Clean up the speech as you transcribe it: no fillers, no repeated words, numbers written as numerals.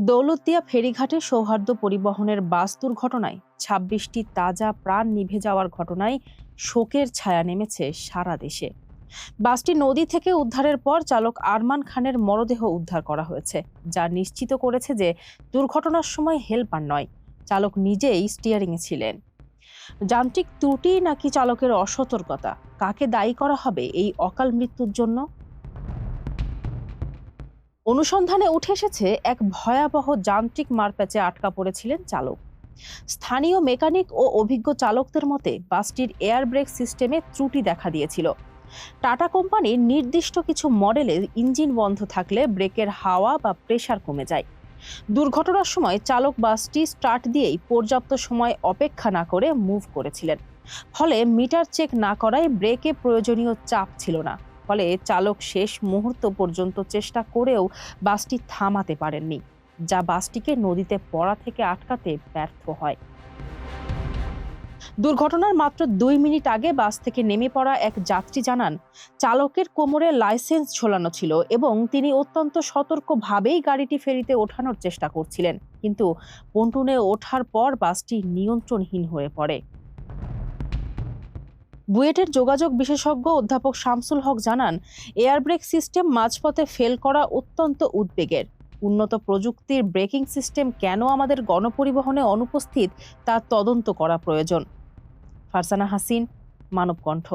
দৌলতদিয়া ফেরিঘাটে সৌহার্দ্য পরিবহনের বাস দুর্ঘটনায় ২৬টি তাজা প্রাণ নিভে যাওয়ার ঘটনায় শোকের ছায়া নেমেছে সারা দেশে। বাসটি নদী থেকে উদ্ধারের পর চালক আরমান খানের মরদেহ উদ্ধার করা হয়েছে, যা নিশ্চিত করেছে যে দুর্ঘটনার সময় হেলপার নয়, চালক নিজেই স্টিয়ারিংয়ে ছিলেন। যান্ত্রিক ত্রুটি নাকি চালকের অসতর্কতা, কাকে দায়ী করা হবে এই অকাল মৃত্যুর জন্য? অনুসন্ধানে উঠে এসেছে এক ভয়াবহ যান্ত্রিক মারপ্যাচে আটকা পড়েছিলেন চালক। স্থানীয় মেকানিক ও অভিজ্ঞ চালকদের মতে বাসটির এয়ার ব্রেক সিস্টেমে ত্রুটি দেখা দিয়েছিল। টাটা কোম্পানির নির্দিষ্ট কিছু মডেলে ইঞ্জিন বন্ধ থাকলে ব্রেকের হাওয়া বা প্রেসার কমে যায়। দুর্ঘটনার সময় চালক বাসটি স্টার্ট দিয়েই পর্যাপ্ত সময় অপেক্ষা না করে মুভ করেছিলেন, ফলে মিটার চেক না করায় ব্রেকে প্রয়োজনীয় চাপ ছিল না। ফলে চালক শেষ মুহূর্ত পর্যন্ত চেষ্টা করেও বাসটি থামাতে পারেননি, যা বাসটিকে নদীতে পড়া থেকে আটকাতে ব্যর্থ হয়। দুর্ঘটনার মাত্র ২ মিনিট আগে বাস থেকে নেমে পড়া এক যাত্রী জানান, চালকের কোমরে লাইসেন্স ঝোলানো ছিল এবং তিনি অত্যন্ত সতর্কভাবেই গাড়িটি ফেরিতে ওঠানোর চেষ্টা করছিলেন, কিন্তু পন্টুনে ওঠার পর বাসটি নিয়ন্ত্রণহীন হয়ে পড়ে। বুয়েটের যোগাযোগ বিশেষজ্ঞ অধ্যাপক শামসুল হক জানান, এয়ার ব্রেক সিস্টেম মাঝপথে ফেল করা অত্যন্ত উদ্বেগের। উন্নত প্রযুক্তির ব্রেকিং সিস্টেম কেন আমাদের গণপরিবহনে অনুপস্থিত তা তদন্ত করা প্রয়োজন। ফারজানা হাসিন, মানবকণ্ঠ।